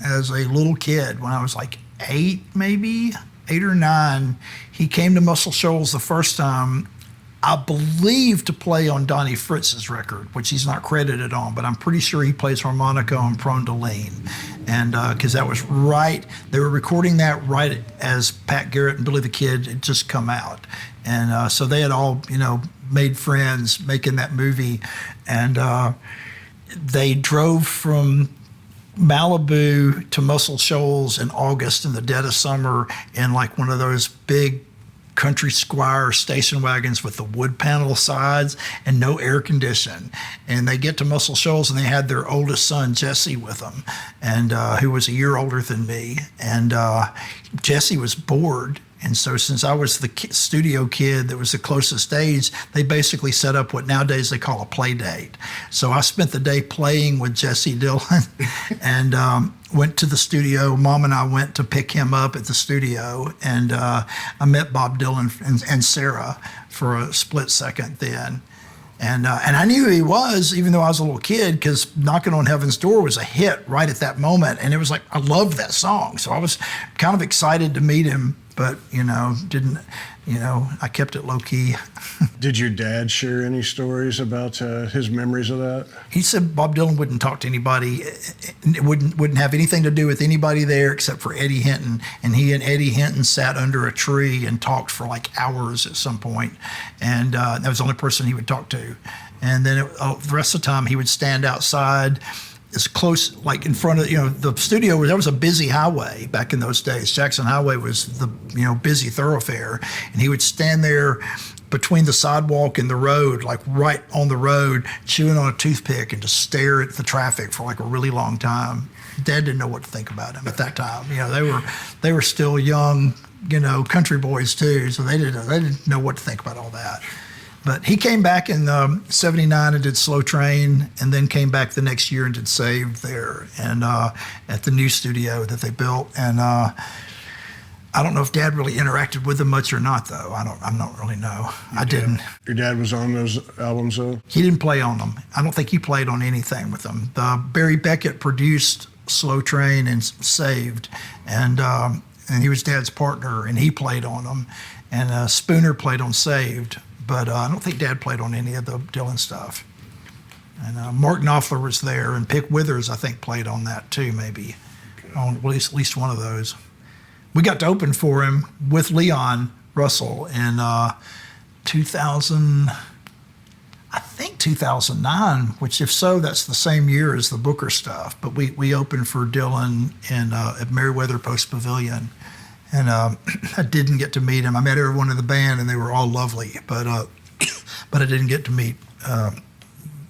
as a little kid when I was like 8, maybe 8 or 9. He came to Muscle Shoals the first time, I believe, to play on Donnie Fritz's record, which he's not credited on, but I'm pretty sure he plays harmonica on Prone to Lean. And because that was right, they were recording that right as Pat Garrett and Billy the Kid had just come out. And so they had all, made friends making that movie. And they drove from Malibu to Muscle Shoals in August in the dead of summer in like one of those big country squire station wagons with the wood panel sides and no air condition. And they get to Muscle Shoals and they had their oldest son, Jesse, with them, and who was a year older than me. And Jesse was bored. And so since I was the studio kid that was the closest age, they basically set up what nowadays they call a play date. So I spent the day playing with Jesse Dillon and went to the studio. Mom and I went to pick him up at the studio, and I met Bob Dylan and Sarah for a split second then. And I knew who he was, even though I was a little kid, because Knocking on Heaven's Door was a hit right at that moment. And it was like, I loved that song. So I was kind of excited to meet him, but, I kept it low key. Did your dad share any stories about his memories of that? He said Bob Dylan wouldn't talk to anybody. It wouldn't have anything to do with anybody there except for Eddie Hinton. And he and Eddie Hinton sat under a tree and talked for like hours at some point. And that was the only person he would talk to. And then the rest of the time he would stand outside as close, like in front of, the studio. There was a busy highway back in those days. Jackson Highway was the, busy thoroughfare. And he would stand there between the sidewalk and the road, like right on the road, chewing on a toothpick and just stare at the traffic for like a really long time. Dad didn't know what to think about him at that time. They were still young, country boys too. So they didn't know what to think about all that. But he came back in '79 and did Slow Train, and then came back the next year and did Saved there, and at the new studio that they built. And I don't know if Dad really interacted with them much or not, though. I don't really know. I didn't. Your dad was on those albums, though? He didn't play on them. I don't think he played on anything with them. Barry Beckett produced Slow Train and Saved, and he was Dad's partner, and he played on them. And Spooner played on Saved. But I don't think Dad played on any of the Dylan stuff. And Mark Knopfler was there, and Pick Withers, I think, played on that too, maybe, on at least one of those. We got to open for him with Leon Russell in 2009, which if so, that's the same year as the Booker stuff. But we opened for Dylan at Merriweather Post Pavilion. And I didn't get to meet him. I met everyone in the band, and they were all lovely. But I didn't get to meet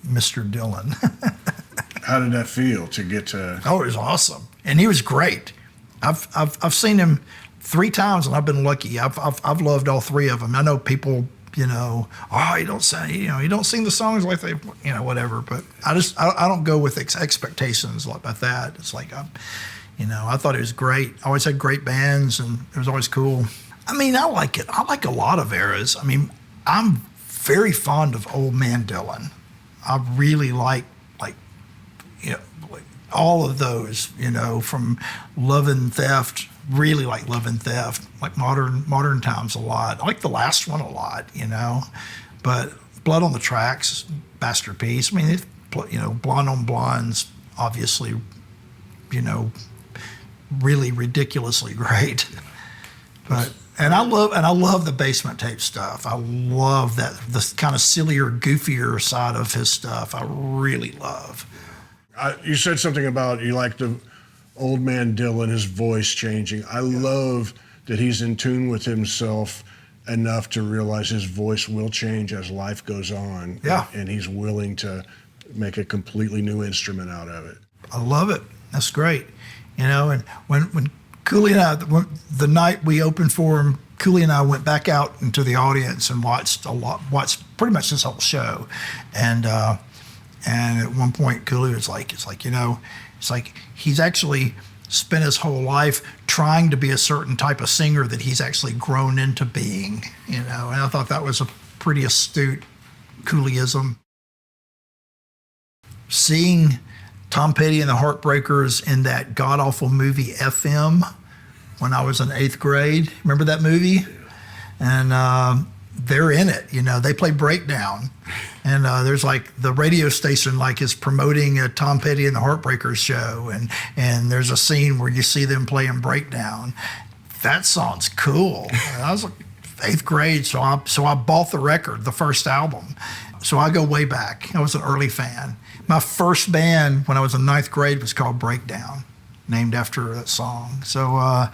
Mr. Dylan. How did that feel to get to? Oh, it was awesome, and he was great. I've seen him 3 times, and I've been lucky. I've loved all 3 of them. I know people, you don't sing the songs like they, whatever. But I don't go with expectations like that. It's like I thought it was great. I always had great bands, and it was always cool. I like it. I like a lot of eras. I'm very fond of Old Man Dylan. I really like all of those, from Love and Theft, really like Love and Theft, like Modern Times a lot. I like the last one a lot, but Blood on the Tracks, masterpiece. Blonde on Blonde's obviously, really ridiculously great. But I love the Basement Tape stuff. I love the kind of sillier, goofier side of his stuff. I really love. You said something about you like the Old Man Dylan, his voice changing. I love that he's in tune with himself enough to realize his voice will change as life goes on. Yeah. And he's willing to make a completely new instrument out of it. I love it. That's great. And when Cooley and I, the night we opened for him, Cooley and I went back out into the audience and watched pretty much this whole show. And at one point Cooley was like, it's like he's actually spent his whole life trying to be a certain type of singer that he's actually grown into being, and I thought that was a pretty astute Cooleyism. Seeing Tom Petty and the Heartbreakers in that god-awful movie FM when I was in 8th grade. Remember that movie? And they're in it, you know. They play Breakdown. And there's like the radio station like is promoting a Tom Petty and the Heartbreakers show. And there's a scene where you see them playing Breakdown. That song's cool. And I was like 8th grade, so I bought the record, the first album. So I go way back. I was an early fan. My first band when I was in 9th grade was called Breakdown, named after that song. So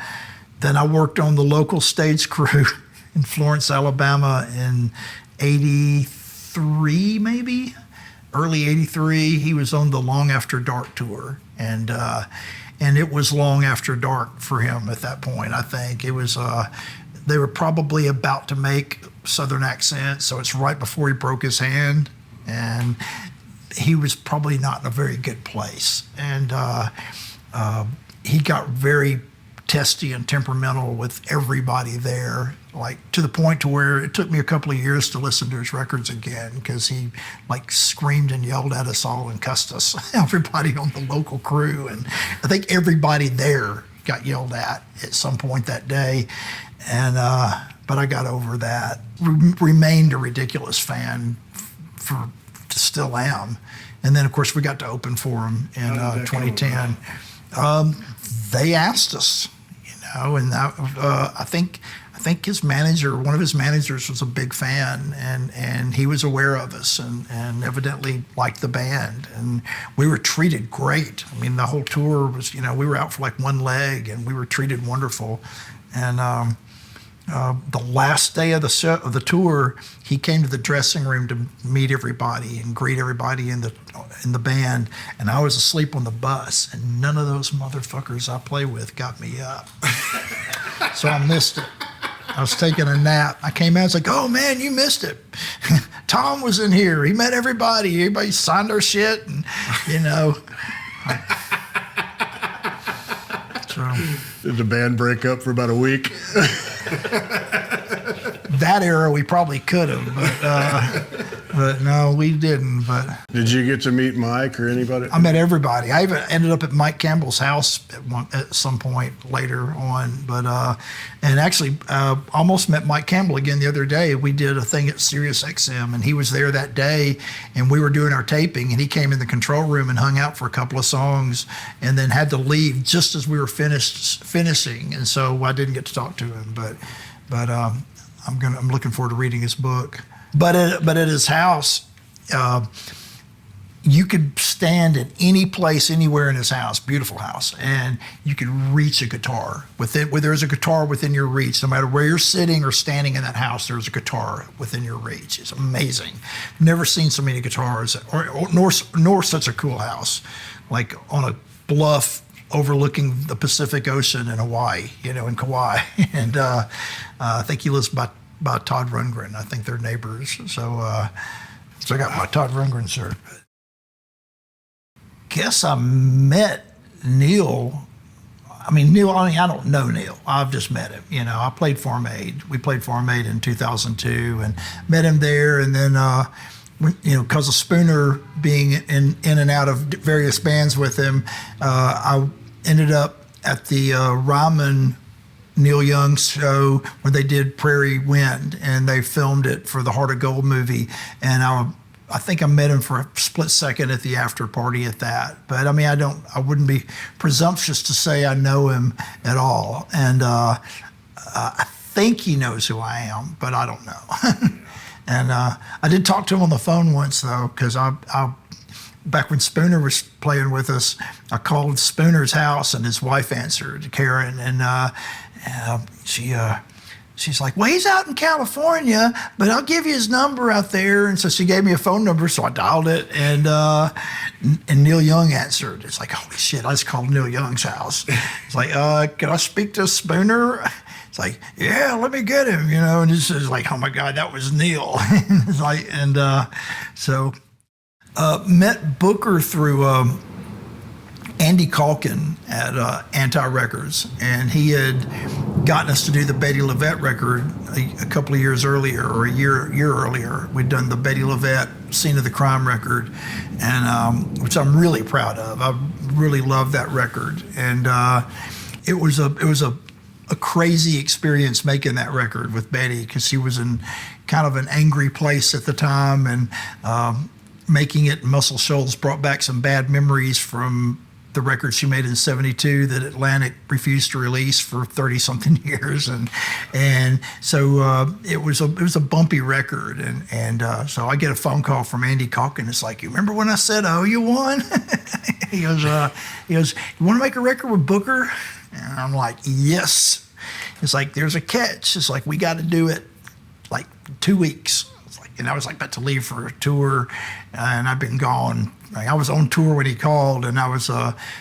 then I worked on the local stage crew in Florence, Alabama in 83, maybe? Early 83. He was on the Long After Dark tour. And it was long after dark for him at that point, I think. It was, they were probably about to make Southern Accent, so it's right before he broke his hand. And he was probably not in a very good place. And he got very testy and temperamental with everybody there, like to the point to where it took me a couple of years to listen to his records again because he like screamed and yelled at us all and cussed us, everybody on the local crew. And I think everybody there got yelled at some point that day. And but I got over that. Remained a ridiculous fan still am. And then of course we got to open for him in 2010. They asked us, you know, and I think his manager, one of his managers, was a big fan, and he was aware of us and evidently liked the band, and we were treated great. I mean, the whole tour was, you know, we were out for like one leg, and we were treated wonderful. And the last day of the tour, he came to the dressing room to meet everybody and greet everybody in the band, and I was asleep on the bus, and none of those motherfuckers I play with got me up. So I missed it. I was taking a nap. I came out, I was like, oh man, you missed it. Tom was in here. He met everybody. Everybody signed our shit, and you know. So, did the band break up for about a week? That era we probably could have, but no, we didn't. But did you get to meet Mike or anybody? I met everybody. I even ended up at Mike Campbell's house at some point later on. But and actually almost met Mike Campbell again the other day. We did a thing at Sirius XM, and he was there that day, and we were doing our taping, and he came in the control room and hung out for a couple of songs, and then had to leave just as we were finishing, and so I didn't get to talk to him. But I'm looking forward to reading his book. But at his house, you could stand at any place, anywhere in his house, beautiful house, and you could reach a guitar. Where there's a guitar within your reach, no matter where you're sitting or standing in that house, there's a guitar within your reach. It's amazing. Never seen so many guitars, nor such a cool house, like on a bluff overlooking the Pacific Ocean in Hawaii, you know, in Kauai. And I think he lives by Todd Rundgren. I think they're neighbors. So I got my Todd Rundgren shirt. Guess I met Neil. I don't know Neil. I've just met him. You know, I played Farm Aid. We played Farm Aid in 2002 and met him there. And then, you know, because of Spooner being in and out of various bands with him, I ended up at the Ryman Neil Young show where they did Prairie Wind, and they filmed it for the Heart of Gold movie. And I think I met him for a split second at the after party at that. But I mean, I wouldn't be presumptuous to say I know him at all. And I think he knows who I am, but I don't know. And I did talk to him on the phone once though, because I back when Spooner was playing with us, I called Spooner's house and his wife answered, Karen, and she's like, well, he's out in California, but I'll give you his number out there. And so she gave me a phone number, so I dialed it, and Neil Young answered. It's like, holy shit, I just called Neil Young's house. It's like, can I speak to Spooner? It's like, yeah, let me get him, you know. And it's like, oh my God, that was Neil. It's like, and so met Booker through Andy Calkin at Anti Records, and he had gotten us to do the Betty LaVette record a couple of years earlier, or a year earlier. We'd done the Betty LaVette Scene of the Crime record, and which I'm really proud of. I really love that record, and it was a crazy experience making that record with Betty, because she was in kind of an angry place at the time, and making it in Muscle Shoals brought back some bad memories from the record she made in '72 that Atlantic refused to release for 30-something years, and so it was a bumpy record, and so I get a phone call from Andy Calkin. It's like, you remember when I said I owe you one? he goes, you want to make a record with Booker? And I'm like, yes. It's like, there's a catch. It's like, we got to do it like 2 weeks. It's like, and I was like about to leave for a tour, and I've been gone. I was on tour when he called, and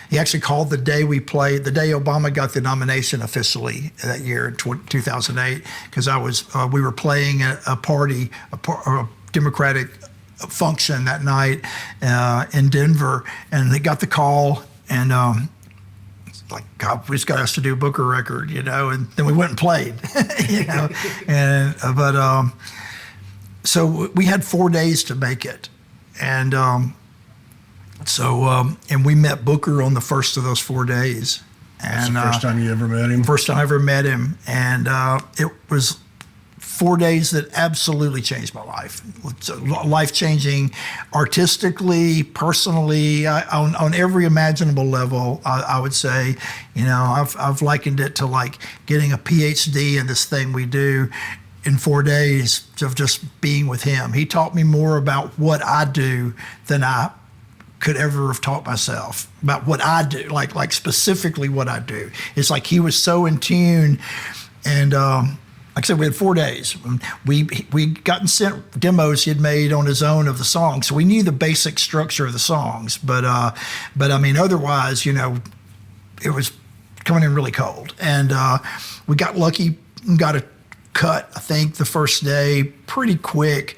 he actually called the day we played, the day Obama got the nomination officially that year in 2008, because we were playing a party, a Democratic function that night in Denver, and they got the call, and like, God, we just got us to do a Booker record, and then we went and played, but so we had 4 days to make it, and and we met Booker on the first of those 4 days. That's the first time you ever met him? First time I ever met him, and it was 4 days that absolutely changed my life. It's life-changing, artistically, personally, on every imaginable level. I would say, I've likened it to like getting a PhD in this thing we do in 4 days of just being with him. He taught me more about what I do than I could ever have taught myself about what I do, like specifically what I do. It's like he was so in tune, and like I said, we had 4 days. We gotten sent demos he had made on his own of the songs, so we knew the basic structure of the songs. But I mean, otherwise, it was coming in really cold, and we got lucky and got a cut, I think, the first day pretty quick,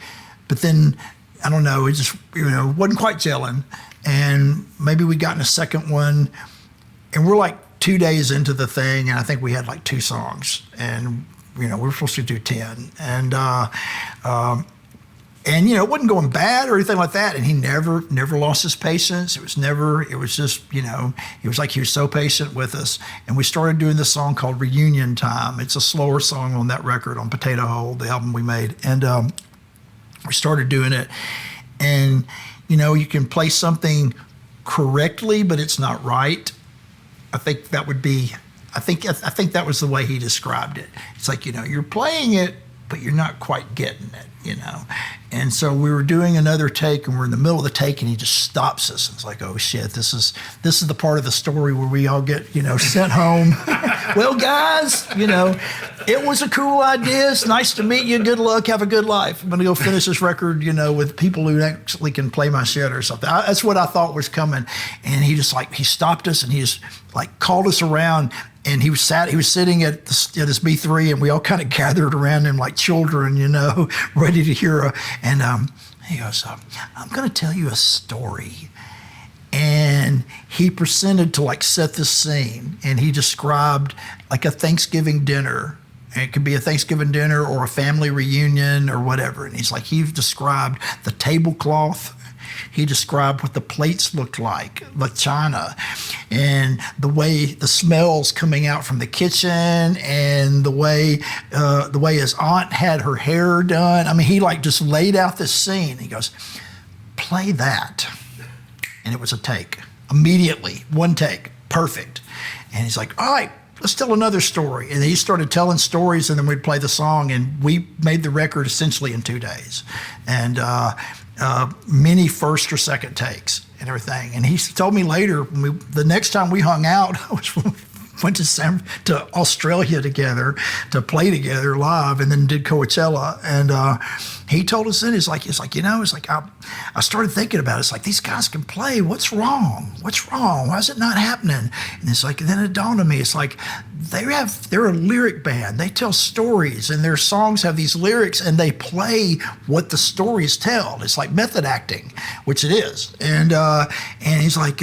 but then I don't know, it just wasn't quite gelling. And maybe we got in a second one, and we're like 2 days into the thing, and I think we had like 2 songs, and we were supposed to do 10, and it wasn't going bad or anything like that. And he never lost his patience. It was just he was like, he was so patient with us. And we started doing this song called Reunion Time. It's a slower song on that record, on Potato Hole, the album we made, and we started doing it, and you can play something correctly, but it's not right. I think that was the way he described it. It's like, you're playing it, but you're not quite getting it, And so we were doing another take, and we're in the middle of the take, and he just stops us. It's like, oh shit, this is the part of the story where we all get, sent home. Well, guys, it was a cool idea. It's nice to meet you. Good luck. Have a good life. I'm going to go finish this record, with people who actually can play my shit or something. That's what I thought was coming. And he stopped us, and he just called us around. And he was sitting at his B3, and we all kind of gathered around him like children, ready to hear. And he goes, I'm going to tell you a story. And he proceeded to set this scene, and he described like a Thanksgiving dinner. And it could be a Thanksgiving dinner or a family reunion or whatever. And he described the tablecloth. He described what the plates looked like china, and the way the smells coming out from the kitchen, and the way his aunt had her hair done. I mean, he just laid out this scene. He goes, play that. And it was a take. Immediately, one take, perfect. And he's like, all right, let's tell another story. And he started telling stories, and then we'd play the song, and we made the record essentially in 2 days. And many first or second takes and everything. And he told me later, the next time we hung out, went to Australia together to play together live, and then did Coachella. And he told us then, I started thinking about it. It's like, these guys can play. What's wrong? Why is it not happening? And it's like, then it dawned on me. It's like, they're a lyric band. They tell stories, and their songs have these lyrics, and they play what the stories tell. It's like method acting, which it is. And he's like,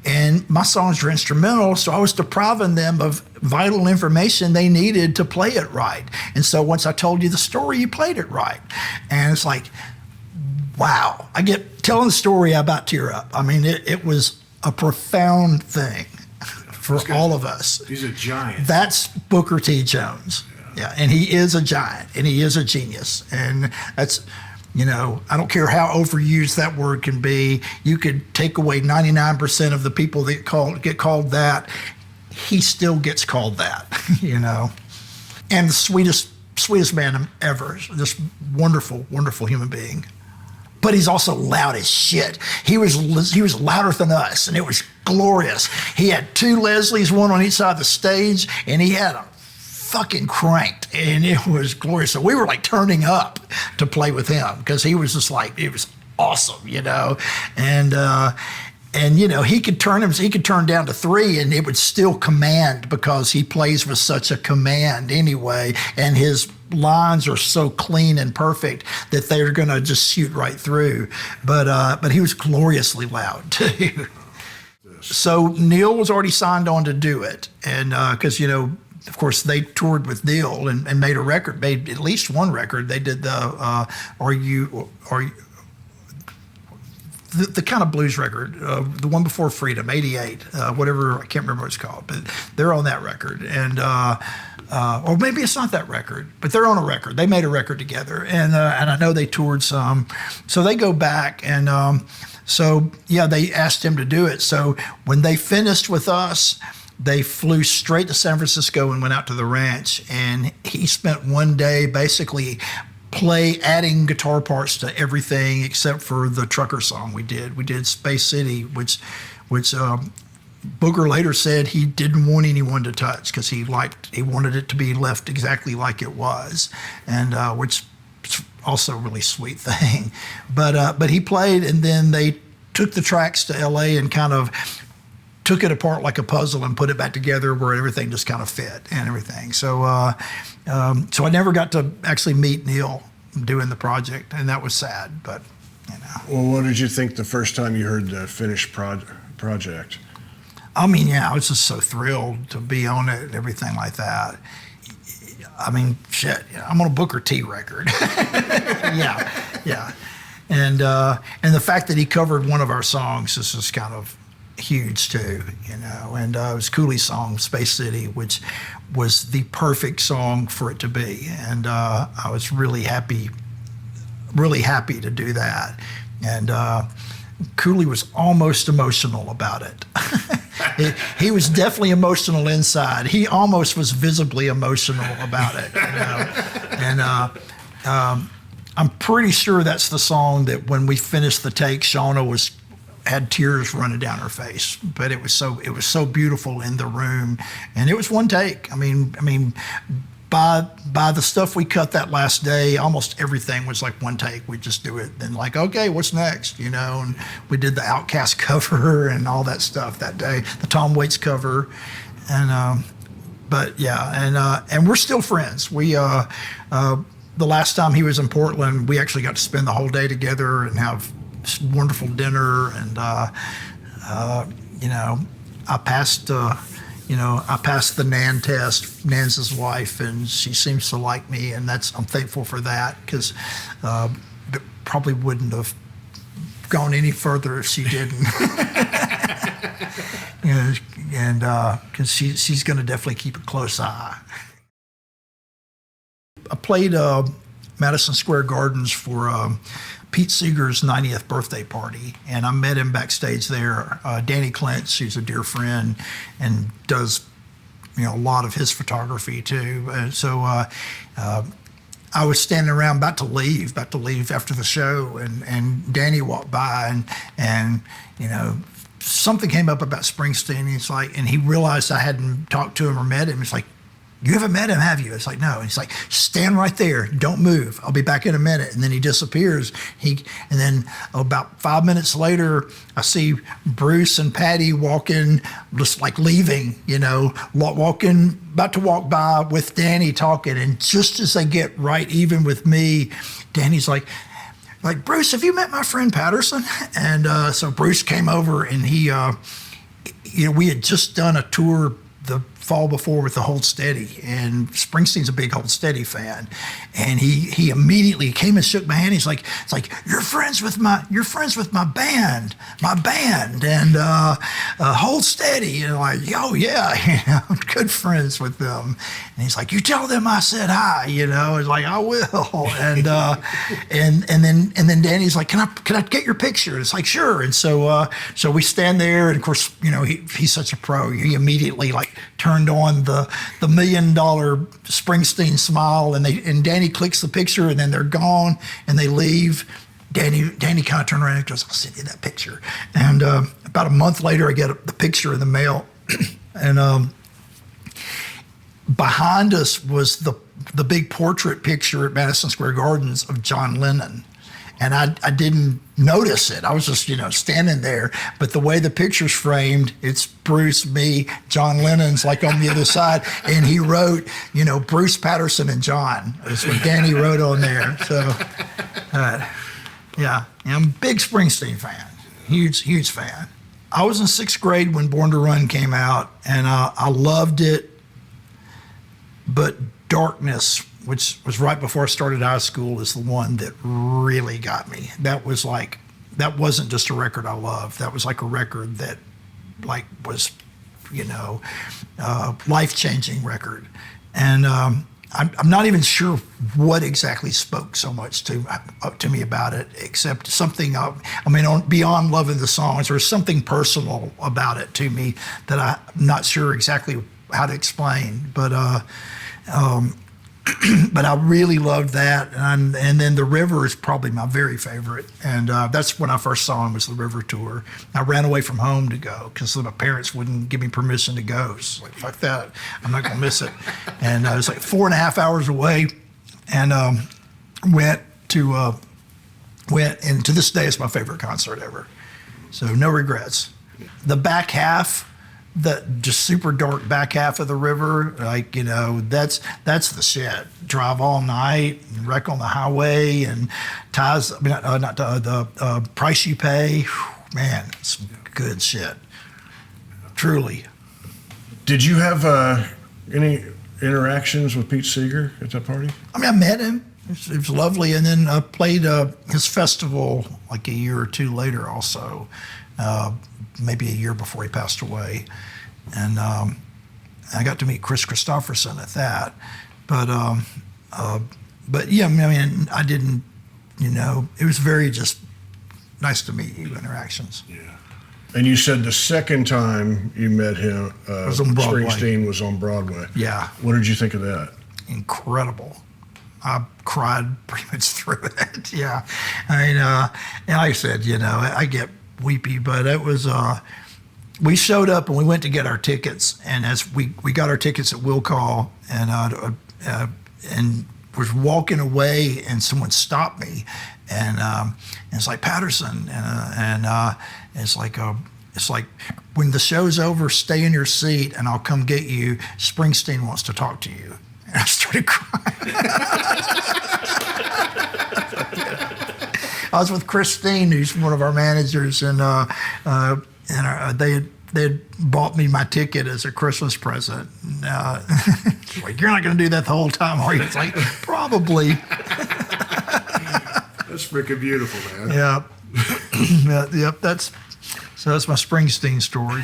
and my songs are instrumental, so I was depriving them of vital information they needed to play it right. And so once I told you the story, you played it right. And it's like, wow. I get telling the story, I about tear up. I mean, it was a profound thing for all of us. He's a giant. That's Booker T. Jones. Yeah, and he is a giant, and he is a genius. And that's, I don't care how overused that word can be. You could take away 99% of the people that get called that. He still gets called that, And the sweetest man ever. Just wonderful, wonderful human being. But he's also loud as shit. He was louder than us, and it was glorious. He had two Leslies, one on each side of the stage, and he had a fucking cranked, and it was glorious. So we were like turning up to play with him because he was just like, it was awesome, And he could turn down to 3 and it would still command because he plays with such a command anyway, and his lines are so clean and perfect that they're gonna just shoot right through. But he was gloriously loud too. So Neil was already signed on to do it, and because of course they toured with Neil and made at least one record. They did the the kind of blues record, the one before Freedom, 88, whatever, I can't remember what it's called, but they're on that record. And or maybe it's not that record, but they're on a record. They made a record together, and I know they toured some. So they go back, and they asked him to do it. So when they finished with us, they flew straight to San Francisco and went out to the ranch, and he spent one day basically adding guitar parts to everything except for the trucker song we did. We did Space City, which Booker later said he didn't want anyone to touch because he wanted it to be left exactly like it was, and which is also a really sweet thing. But he played, and then they took the tracks to L.A. and kind of took it apart like a puzzle and put it back together where everything just kind of fit and everything. So I never got to actually meet Neil doing the project, and that was sad, but Well, what did you think the first time you heard the finished project? I mean, I was just so thrilled to be on it and everything like that. I mean, shit, I'm on a Booker T record. Yeah. And the fact that he covered one of our songs is just kind of huge too, and it was Cooley's song Space City, which was the perfect song for it to be, and I was really happy to do that. And Cooley was almost emotional about it. He was definitely emotional inside. He almost was visibly emotional about it, and I'm pretty sure that's the song that when we finished the take, Shauna had tears running down her face, but it was so beautiful in the room, and it was one take. I mean, by the stuff we cut that last day, almost everything was like one take. We just do it, then like, okay, what's next, and we did the Outcast cover and all that stuff that day, the Tom Waits cover, and and we're still friends. We the last time he was in Portland, we actually got to spend the whole day together and have wonderful dinner, and I passed the Nan test. Nan's his wife, and she seems to like me, and I'm thankful for that, because it probably wouldn't have gone any further if she didn't. And because she's going to definitely keep a close eye. I played Madison Square Gardens for Pete Seeger's 90th birthday party, and I met him backstage there. Danny Clance, who's a dear friend and does a lot of his photography too. So I was standing around about to leave after the show, and Danny walked by, and something came up about Springsteen. And and he realized I hadn't talked to him or met him. It's like, You haven't met him, have you? It's like, no. And he's like, stand right there. Don't move. I'll be back in a minute. And then he disappears. And then about 5 minutes later, I see Bruce and Patty walking, just like leaving, walking, about to walk by with Danny talking. And just as they get right even with me, Danny's like, Bruce, have you met my friend Patterson? And so Bruce came over, and we had just done a tour the fall before with the Hold Steady, and Springsteen's a big Hold Steady fan, and he immediately came and shook my hand. He's like, it's like, you're friends with my band, and Hold Steady, and I'm like, oh yeah, good friends with them. And he's like, you tell them I said hi, It's like, I will. And and then Danny's like, can I get your picture? It's like, sure. And so we stand there, and of course, he's such a pro. He immediately turned on the $1 million Springsteen smile, and Danny clicks the picture, and then they're gone and they leave. Danny kind of turned around and goes, I'll send you that picture. And about a month later, I get the picture in the mail, and behind us was the big portrait picture at Madison Square Gardens of John Lennon. And I didn't notice it. I was just, standing there. But the way the picture's framed, it's Bruce, me, John Lennon's on the other side. And he wrote, Bruce, Patterson, and John. That's what Danny wrote on there. So, yeah, I'm a big Springsteen fan. Huge fan. I was in 6th grade when Born to Run came out, and I loved it. But Darkness, which was right before I started high school, is the one that really got me. That wasn't just a record I loved. That was a record that was, life-changing record. And I'm not even sure what exactly spoke so much to me about it, except something, beyond loving the songs, there's something personal about it to me that I'm not sure exactly how to explain. But but I really loved that, and then The River is probably my very favorite, and that's when I first saw him, was the River tour. I ran away from home to go because my parents wouldn't give me permission to go. So like, fuck that, I'm not gonna miss it. And it was 4.5 hours away, and went, and to this day it's my favorite concert ever. So no regrets. The back half, the just super dark back half of The River, that's the shit. Drive All Night, and Wreck on the Highway, and the Price You Pay. Whew, man, some good shit. Truly. Did you have any interactions with Pete Seeger at that party? I met him. It was lovely, and then I played his festival a year or two later also. Maybe a year before he passed away. And I got to meet Chris Christopherson at that. But yeah, I didn't, it was very just nice to meet you interactions. Yeah. And you said the second time you met him, was on Broadway. Springsteen was on Broadway. Yeah. What did you think of that? Incredible. I cried pretty much through it. Yeah. And like I said, I get weepy, but it was, we showed up and we went to get our tickets, and as we got our tickets at Will Call, and was walking away, and someone stopped me, and it's like, Patterson, and it's like when the show's over, stay in your seat and I'll come get you. Springsteen wants to talk to you. And I started crying. I was with Christine, who's one of our managers, and they had bought me my ticket as a Christmas present. Like, you're not going to do that the whole time, are you? It's like, probably. That's freaking beautiful, man. Yeah. Yep. That's my Springsteen story.